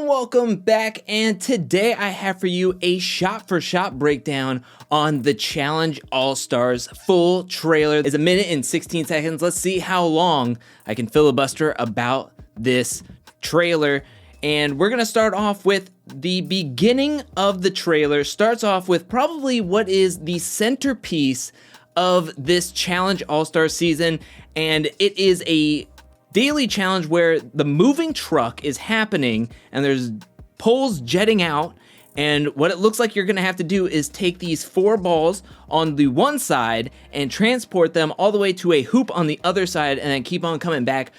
welcome back, and today I have for you a shot-for-shot breakdown on the Challenge All-Stars. Full trailer is 1 minute and 16 seconds. Let's see how long I can filibuster about this trailer. And we're gonna start off with the beginning of the trailer. Starts off with probably what is the centerpiece of this Challenge All-Star season, and it is a daily challenge where the moving truck is happening and there's poles jetting out, and what it looks like you're gonna have to do is take these 4 balls on the one side and transport them all the way to a hoop on the other side and then keep on coming back.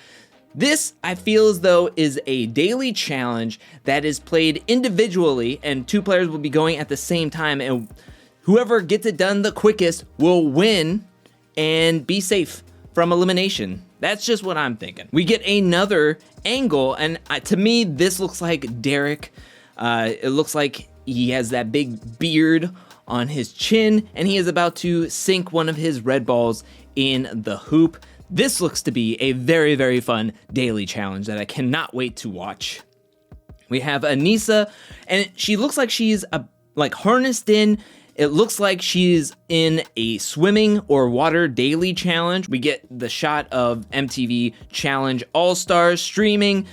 This, I feel as though, is a daily challenge that is played individually, and 2 players will be going at the same time, and whoever gets it done the quickest will win and be safe from elimination. That's just what I'm thinking. We get another angle, and to me, this looks like Derek. It looks like he has that big beard on his chin, and he is about to sink one of his red balls in the hoop. This looks to be a very, very fun daily challenge that I cannot wait to watch. We have Anissa, and she looks like she's harnessed in. It looks like she's in a swimming or water daily challenge. We get the shot of MTV Challenge All-Stars streaming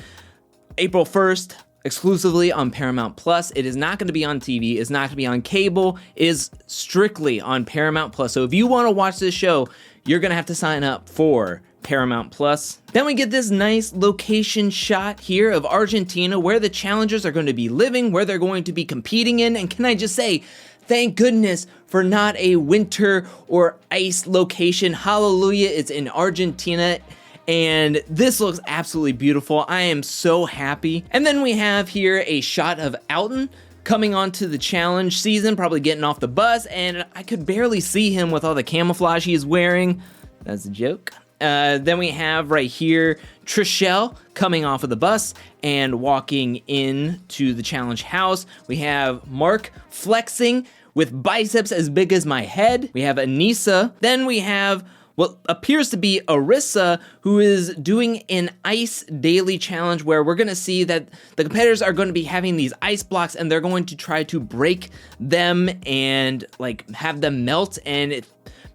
April 1st exclusively on Paramount Plus. It is not going to be on TV. It's not going to be on cable. It is strictly on Paramount Plus. So if you want to watch this show, you're going to have to sign up for Paramount Plus. Then we get this nice location shot here of Argentina where the challengers are going to be living, where they're going to be competing in. And can I just say, thank goodness for not a winter or ice location. Hallelujah, it's in Argentina, and this looks absolutely beautiful. I am so happy. And then we have here a shot of Alton coming onto the challenge season, probably getting off the bus, and I could barely see him with all the camouflage he's wearing. That's a joke. Then we have right here Trishelle coming off of the bus and walking into the challenge house. We have Mark flexing with biceps as big as my head. We have Anissa. Then we have what appears to be Arissa, who is doing an ice daily challenge where we're gonna see that the competitors are gonna be having these ice blocks and they're going to try to break them and have them melt, and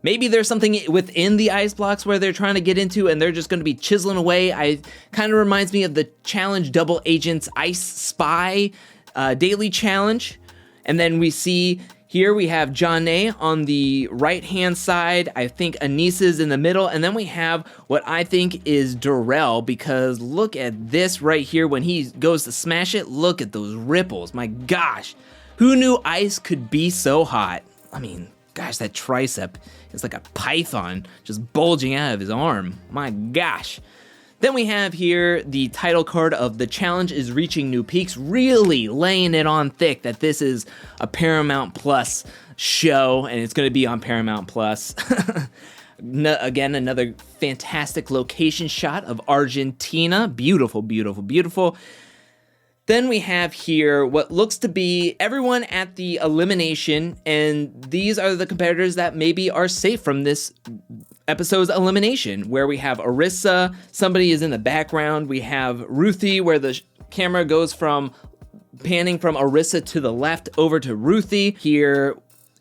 maybe there's something within the ice blocks where they're trying to get into and they're just going to be chiseling away. I kind of reminds me of the Challenge Double Agents Ice Spy daily challenge. And then we see here we have Janae on the right-hand side. I think Anissa's in the middle. And then we have what I think is Darrell, because look at this right here. When he goes to smash it, look at those ripples. My gosh, who knew ice could be so hot? I mean, gosh, that tricep is like a python just bulging out of his arm. My gosh. Then we have here the title card of The Challenge is Reaching New Peaks, really laying it on thick that this is a Paramount Plus show, and it's going to be on Paramount Plus. Again, another fantastic location shot of Argentina. Beautiful, beautiful, beautiful. Then we have here what looks to be everyone at the elimination, and these are the competitors that maybe are safe from this episode's elimination, where we have Arissa, somebody is in the background, we have Ruthie, where the camera goes from panning from Arissa to the left over to Ruthie. Here,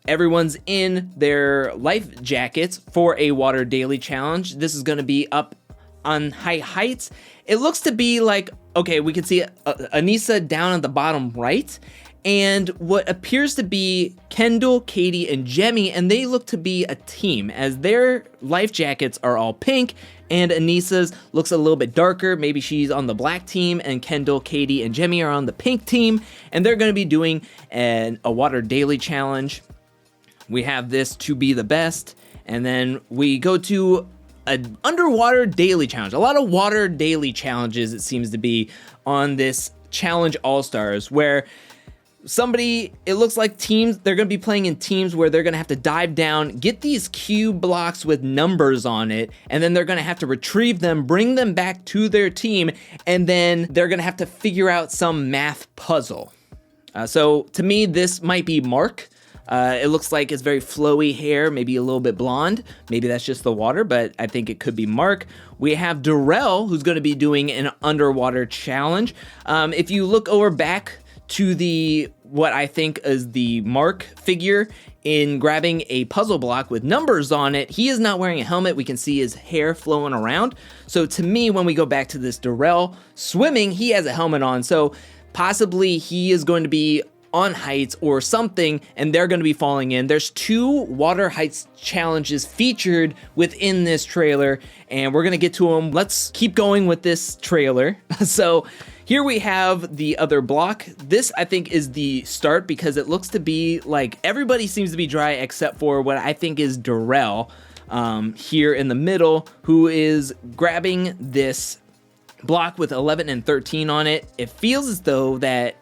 everyone's in their life jackets for a water daily challenge. This is going to be up on high heights. It looks to be like, okay, we can see Anissa down at the bottom right, and what appears to be Kendall, Katie, and Jemmy, and they look to be a team, as their life jackets are all pink, and Anissa's looks a little bit darker. Maybe she's on the black team, and Kendall, Katie, and Jemmy are on the pink team, and they're going to be doing a water daily challenge. We have this to be the best, and then we go to an underwater daily challenge. A lot of water daily challenges, it seems to be, on this Challenge All-Stars, where it looks like teams, they're going to be playing in teams where they're going to have to dive down, get these cube blocks with numbers on it, and then they're going to have to retrieve them, bring them back to their team, and then they're going to have to figure out some math puzzle. So to me, this might be Mark. It looks like it's very flowy hair, maybe a little bit blonde. Maybe that's just the water, but I think it could be Mark. We have Darrell, who's going to be doing an underwater challenge. If you look over back to what I think is the Mark figure in grabbing a puzzle block with numbers on it, he is not wearing a helmet. We can see his hair flowing around. So to me, when we go back to this Darrell swimming, he has a helmet on. So possibly he is going to be on heights or something, and they're going to be falling in. There's 2 water heights challenges featured within this trailer, and we're going to get to them. Let's keep going with this trailer. So here we have the other block. This, I think, is the start because it looks to be like everybody seems to be dry except for what I think is Darrell here in the middle, who is grabbing this block with 11 and 13 on it. It feels as though that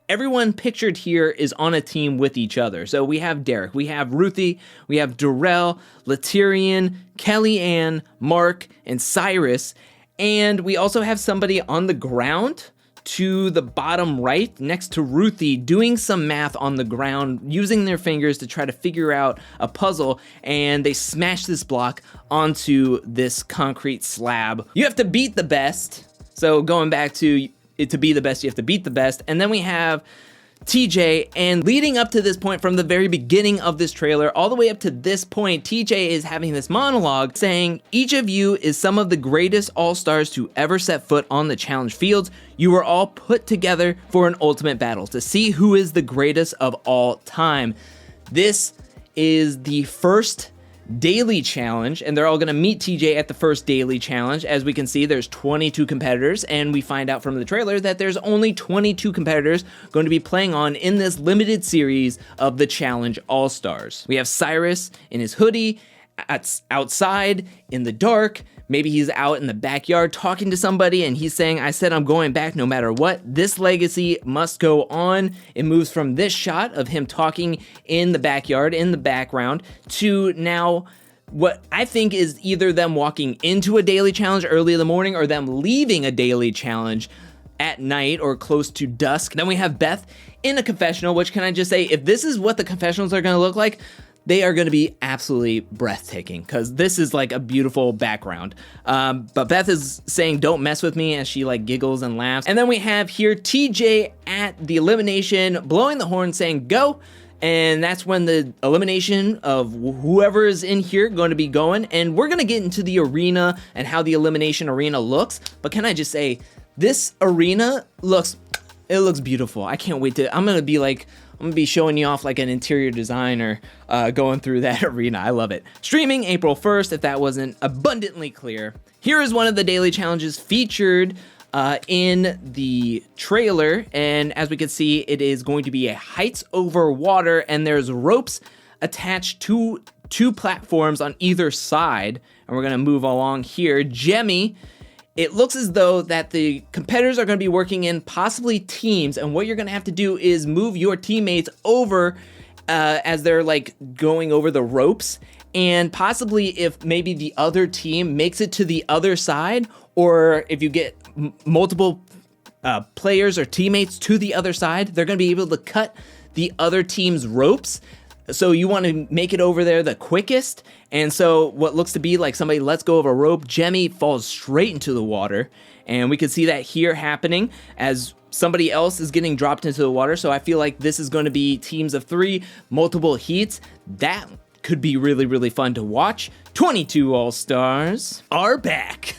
everyone pictured here is on a team with each other. So we have Derek, we have Ruthie, we have Darrell, Latyrian, Kellyanne, Mark, and Cyrus. And we also have somebody on the ground to the bottom right next to Ruthie doing some math on the ground, using their fingers to try to figure out a puzzle, and they smash this block onto this concrete slab. You have to beat the best. So going back to be the best, you have to beat the best. And then we have TJ, and leading up to this point from the very beginning of this trailer all the way up to this point, TJ is having this monologue saying, each of you is some of the greatest all-stars to ever set foot on the challenge fields. You were all put together for an ultimate battle to see who is the greatest of all time. This is the first daily challenge, and they're all going to meet TJ at the first daily challenge. As we can see, there's 22 competitors, and we find out from the trailer that there's only 22 competitors going to be playing on in this limited series of the Challenge All-Stars. We have Cyrus in his hoodie, outside in the dark. Maybe he's out in the backyard talking to somebody, and he's saying, I said I'm going back no matter what. This legacy must go on. It moves from this shot of him talking in the backyard, in the background, to now what I think is either them walking into a daily challenge early in the morning or them leaving a daily challenge at night or close to dusk. Then we have Beth in a confessional, which, can I just say, if this is what the confessionals are going to look like, they are going to be absolutely breathtaking because this is like a beautiful background. But Beth is saying, don't mess with me, as she like giggles and laughs. And then we have here TJ at the elimination, blowing the horn saying, go. And that's when the elimination of whoever is in here going to be going. And we're going to get into the arena and how the elimination arena looks. But can I just say, this arena looks beautiful. I can't wait to, I'm going to be showing you off like an interior designer going through that arena. I love it. Streaming April 1st, if that wasn't abundantly clear. Here is one of the daily challenges featured in the trailer. And as we can see, it is going to be a heights over water, and there's ropes attached to 2 platforms on either side. And we're going to move along here. Jemmy, it looks as though that the competitors are going to be working in possibly teams, and what you're going to have to do is move your teammates over as they're like going over the ropes, and possibly if maybe the other team makes it to the other side, or if you get multiple players or teammates to the other side, they're going to be able to cut the other team's ropes. So you want to make it over there the quickest. And so what looks to be like somebody lets go of a rope, Jemmy falls straight into the water. And we can see that here happening as somebody else is getting dropped into the water. So I feel like this is going to be teams of 3, multiple heats. That could be really, really fun to watch. 22 All-Stars are back.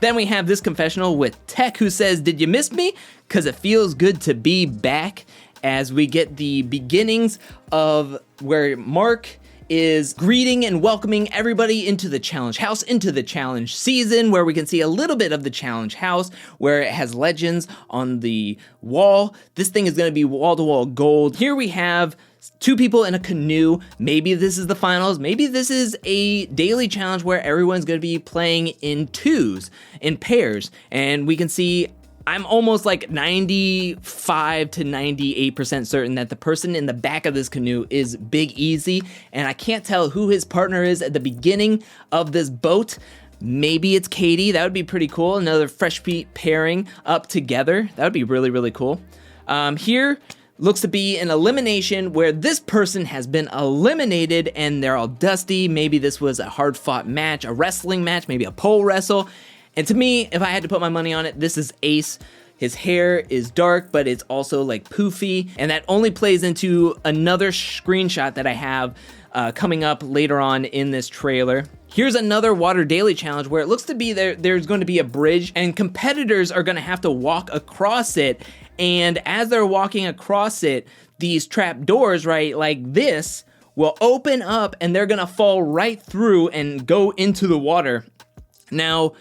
Then we have this confessional with Tech, who says, did you miss me? Because it feels good to be back. As we get the beginnings of where Mark is greeting and welcoming everybody into the challenge house, into the challenge season, where we can see a little bit of the challenge house, where it has legends on the wall. This thing is going to be wall-to-wall gold. Here we have 2 people in a canoe. Maybe this is the finals. Maybe this is a daily challenge where everyone's going to be playing in twos, in pairs. And we can see I'm almost like 95 to 98% certain that the person in the back of this canoe is Big Easy, and I can't tell who his partner is at the beginning of this boat. Maybe it's Katie. That would be pretty cool. Another Fresh Meat pairing up together. That would be really, really cool. Here, looks to be an elimination where this person has been eliminated and they're all dusty. Maybe this was a hard-fought match, a wrestling match, maybe a pole wrestle. And to me, if I had to put my money on it, this is Ace. His hair is dark, but it's also like poofy, and that only plays into another screenshot that I have coming up later on in this trailer. Here's another water daily challenge where it looks to be there's going to be a bridge and competitors are going to have to walk across it. And as they're walking across it, these trap doors, right, like this, will open up and they're going to fall right through and go into the water. Now,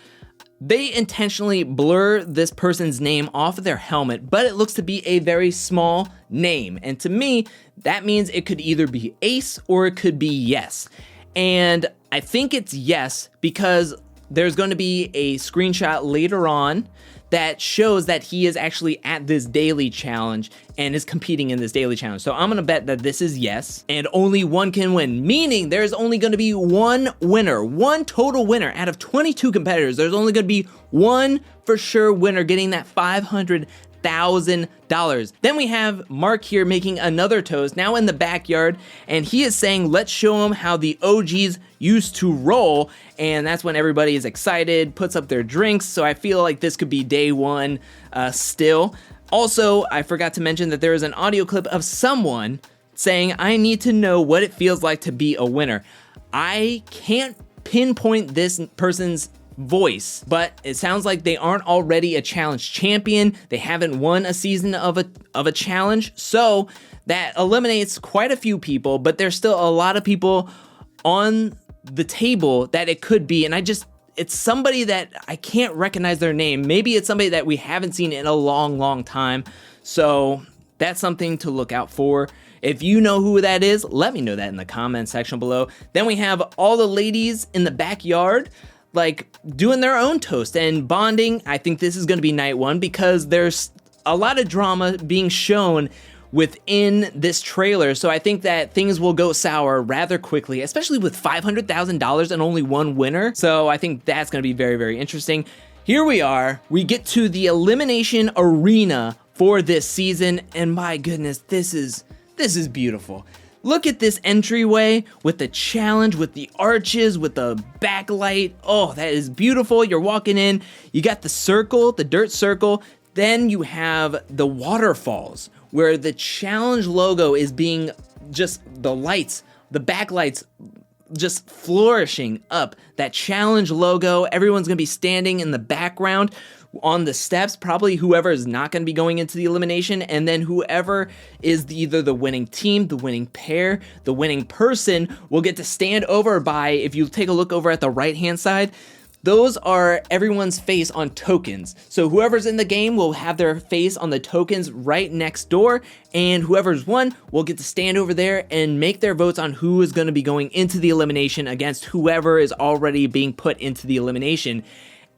they intentionally blur this person's name off of their helmet, but it looks to be a very small name. And to me, that means it could either be Ace or it could be Yes. And I think it's Yes because there's going to be a screenshot later on that shows that he is actually at this daily challenge and is competing in this daily challenge. So I'm gonna bet that this is Yes, and only one can win, meaning there's only gonna be one winner, one total winner. Out of 22 competitors, there's only gonna be one for sure winner getting that $500,000. Then we have Mark here making another toast, now in the backyard, and he is saying, let's show them how the OGs used to roll, and that's when everybody is excited, puts up their drinks, so I feel like this could be day one still. Also, I forgot to mention that there is an audio clip of someone saying, I need to know what it feels like to be a winner. I can't pinpoint this person's voice, but it sounds like they aren't already a challenge champion. They haven't won a season of a challenge, so that eliminates quite a few people, but there's still a lot of people on the table that it could be, and it's somebody that I can't recognize their name. Maybe it's somebody that we haven't seen in a long time, so that's something to look out for. If you know who that is, let me know that in the comment section below. Then we have all the ladies in the backyard, like doing their own toast and bonding. I think this is going to be night one because there's a lot of drama being shown within this trailer, so I think that things will go sour rather quickly, especially with $500,000 and only one winner. So I think that's going to be very interesting. Here we are, we get to the elimination arena for this season, and my goodness, this is beautiful. Look at this entryway with the challenge, with the arches, with the backlight. Oh, that is beautiful. You're walking in, you got the circle, the dirt circle, then you have the waterfalls where the challenge logo is being just the lights, the backlights just flourishing up. That challenge logo, everyone's gonna be standing in the background on the steps, probably whoever is not going to be going into the elimination, and then whoever is either the winning team, the winning pair, the winning person will get to stand over by, if you take a look over at the right hand side, those are everyone's face on tokens. So whoever's in the game will have their face on the tokens right next door, and whoever's won will get to stand over there and make their votes on who is going to be going into the elimination against whoever is already being put into the elimination.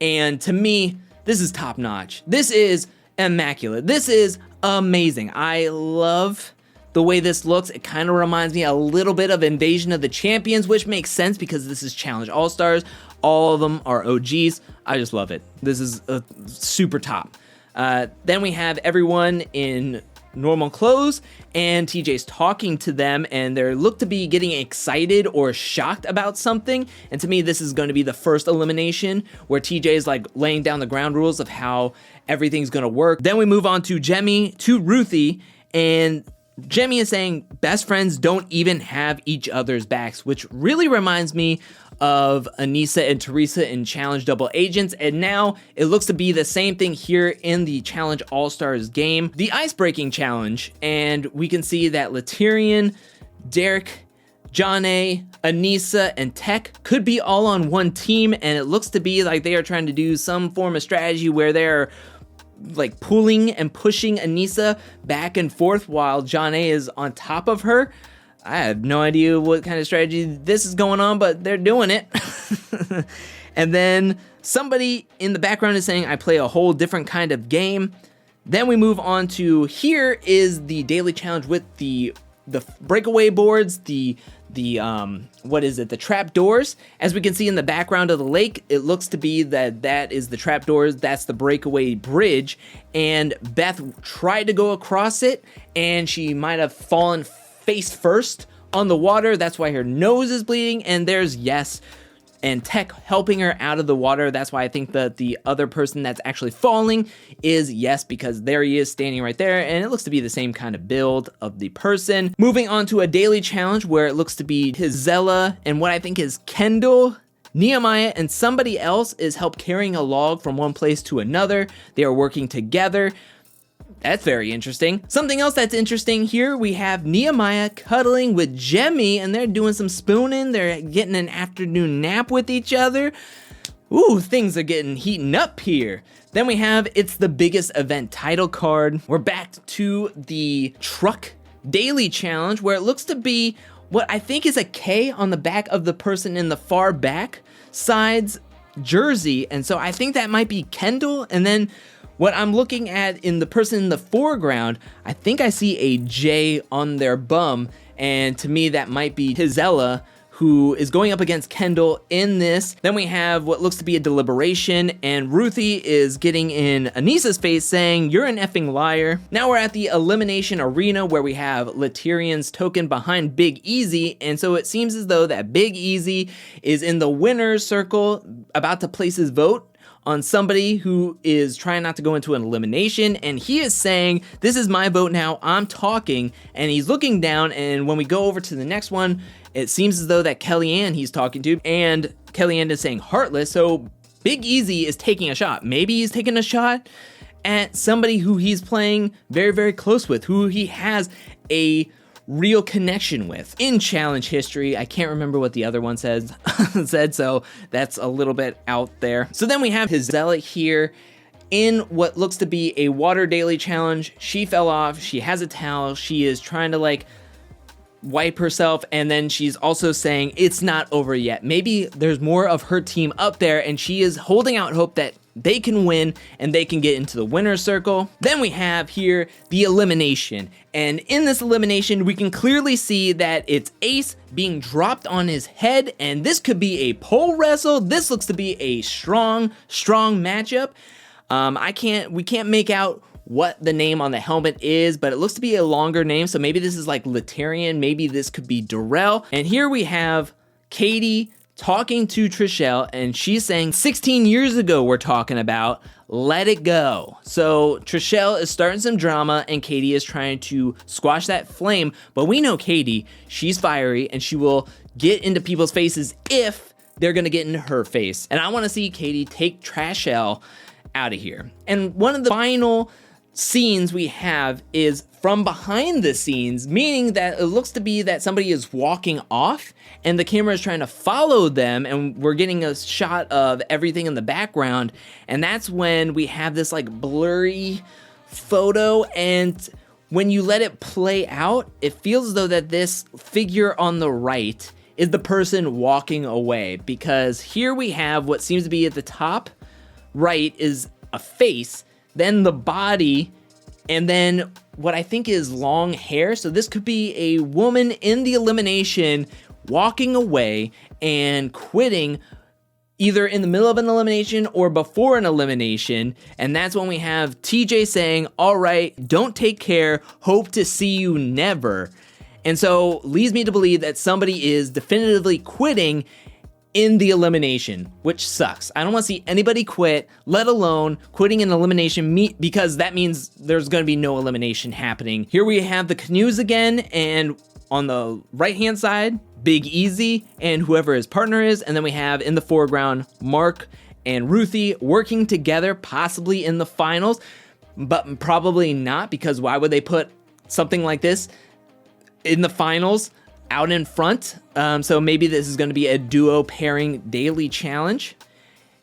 And to me, this is top notch. This is immaculate. This is amazing. I love the way this looks. It kind of reminds me a little bit of Invasion of the Champions, which makes sense because this is Challenge All-Stars. All of them are OGs. I just love it. This is super top. Then we have everyone in normal clothes, and TJ's talking to them, and they look to be getting excited or shocked about something. And to me, this is going to be the first elimination where TJ is like laying down the ground rules of how everything's going to work. Then we move on to Jemmy, to Ruthie, and Jemmy is saying best friends don't even have each other's backs, which really reminds me of Anissa and Teresa in Challenge Double Agents, and now it looks to be the same thing here in the Challenge All-Stars game, the Ice-Breaking Challenge, and we can see that Laterian, Derek, Jonna, Anissa, and Tech could be all on one team, and it looks to be like they are trying to do some form of strategy where they're like pulling and pushing Anissa back and forth while Jonna is on top of her. I have no idea what kind of strategy this is going on, but they're doing it. And then somebody in the background is saying, I play a whole different kind of game. Then we move on to, here is the daily challenge with the breakaway boards, the what is it, the trap doors. As we can see in the background of the lake, it looks to be that is the trap doors. That's the breakaway bridge, and Beth tried to go across it, and she might have fallen face first on the water. That's why her nose is bleeding, and there's Yes and Tech helping her out of the water. That's why I think that the other person that's actually falling is Yes, because there he is standing right there, and it looks to be the same kind of build of the person. Moving on to a daily challenge where it looks to be Zella and what I think is Kendall, Nehemiah, and somebody else is help carrying a log from one place to another. They are working together. That's very interesting. Something else that's interesting here, we have Nehemiah cuddling with Jemmy, and they're doing some spooning. They're getting an afternoon nap with each other. Ooh, things are getting heating up here. Then we have It's the Biggest Event title card. We're back to the truck daily challenge where it looks to be what I think is a K on the back of the person in the far back side's jersey. And so I think that might be Kendall. And then what I'm looking at in the person in the foreground, I think I see a J on their bum, and to me that might be Zella, who is going up against Kendall in this. Then we have what looks to be a deliberation, and Ruthie is getting in Anissa's face saying, "You're an effing liar." Now we're at the elimination arena where we have Laterian's token behind Big Easy, and so it seems as though that Big Easy is in the winner's circle about to place his vote on somebody who is trying not to go into an elimination, and he is saying, "This is my vote now, I'm talking," and he's looking down, and when we go over to the next one, it seems as though that Kellyanne he's talking to, and Kellyanne is saying heartless, so Big Easy is taking a shot. Maybe he's taking a shot at somebody who he's playing very, very close with, who he has a real connection with. In challenge history, I can't remember what the other one said, so that's a little bit out there. So then we have his zealot here in what looks to be a water daily challenge. She fell off, she has a towel, she is trying to like wipe herself, and then she's also saying it's not over yet. Maybe there's more of her team up there, and she is holding out hope that they can win and they can get into the winner's circle. Then we have here the elimination, and in this elimination we can clearly see that it's Ace being dropped on his head, and this could be a pole wrestle. This looks to be a strong matchup. We can't make out what the name on the helmet is, but it looks to be a longer name, so maybe this is like Laterian, maybe this could be Darrell. And here we have Katie talking to Trishelle, and she's saying 16 years ago we're talking about, let it go. So Trishelle is starting some drama, and Katie is trying to squash that flame, but we know Katie, she's fiery, and she will get into people's faces if they're gonna get into her face. And I wanna see Katie take Trishelle out of here. And one of the final scenes we have is from behind the scenes, meaning that it looks to be that somebody is walking off and the camera is trying to follow them, and we're getting a shot of everything in the background, and that's when we have this like blurry photo, and when you let it play out, it feels as though that this figure on the right is the person walking away, because here we have what seems to be at the top right is a face, then the body, and then what I think is long hair. So this could be a woman in the elimination walking away and quitting either in the middle of an elimination or before an elimination. And that's when we have TJ saying, "All right, don't take care, hope to see you never." And so leads me to believe that somebody is definitively quitting in the elimination, which sucks. I don't want to see anybody quit, let alone quitting an elimination because that means there's going to be no elimination happening. Here we have the canoes again, and on the right-hand side, Big Easy and whoever his partner is, and then we have in the foreground, Mark and Ruthie working together, possibly in the finals, but probably not, because why would they put something like this in the finals out in front? So maybe this is going to be a duo pairing daily challenge.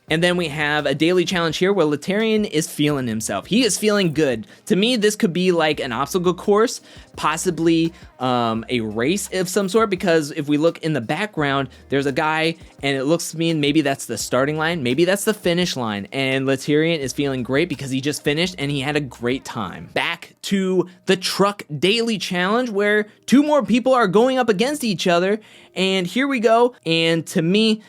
And then we have a daily challenge here where Laterian is feeling himself. He is feeling good. To me, this could be like an obstacle course, possibly a race of some sort, because if we look in the background, there's a guy and it looks to me maybe that's the starting line, maybe that's the finish line. And Laterian is feeling great because he just finished and he had a great time. Back to the truck daily challenge where 2 more people are going up against each other. And here we go. And to me,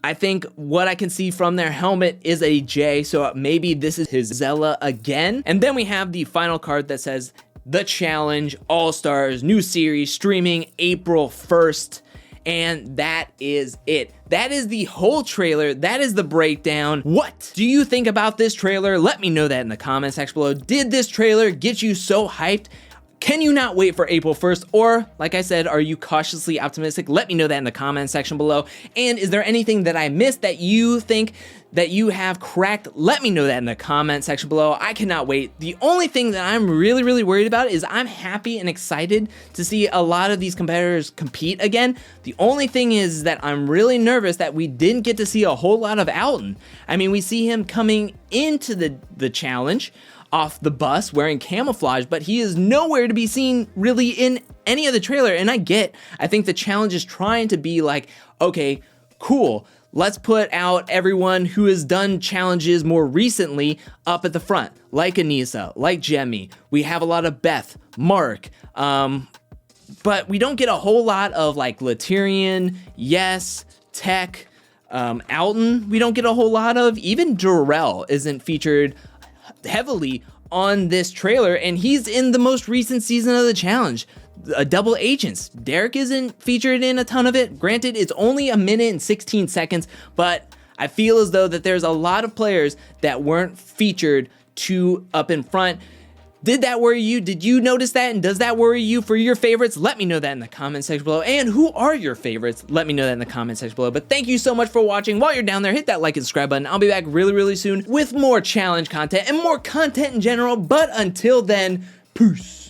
I think what I can see from their helmet is a J, so maybe this is his Zella again. And then we have the final card that says, The Challenge All-Stars new series streaming April 1st. And that is it. That is the whole trailer. That is the breakdown. What do you think about this trailer? Let me know that in the comment section below. Did this trailer get you so hyped? Can you not wait for April 1st? Or, like I said, are you cautiously optimistic? Let me know that in the comment section below. And is there anything that I missed that you think that you have cracked? Let me know that in the comment section below. I cannot wait. The only thing that I'm really worried about is I'm happy and excited to see a lot of these competitors compete again. The only thing is that I'm really nervous that we didn't get to see a whole lot of Alton. I mean, we see him coming into the challenge off the bus wearing camouflage, but he is nowhere to be seen really in any of the trailer. And I think the challenge is trying to be like, okay, cool, let's put out everyone who has done challenges more recently up at the front, like Anissa, like Jemmy. We have a lot of Beth, Mark, but we don't get a whole lot of like Laterian, Yes, Tech, Alton. We don't get a whole lot of, even Darrell isn't featured heavily on this trailer, and he's in the most recent season of the challenge. Double Agents, Derek isn't featured in a ton of it. Granted, it's only 1 minute and 16 seconds, but I feel as though that there's a lot of players that weren't featured too up in front. Did that worry you? Did you notice that? And does that worry you for your favorites? Let me know that in the comment section below. And who are your favorites? Let me know that in the comment section below. But thank you so much for watching. While you're down there, hit that like and subscribe button. I'll be back really soon with more challenge content and more content in general. But until then, peace.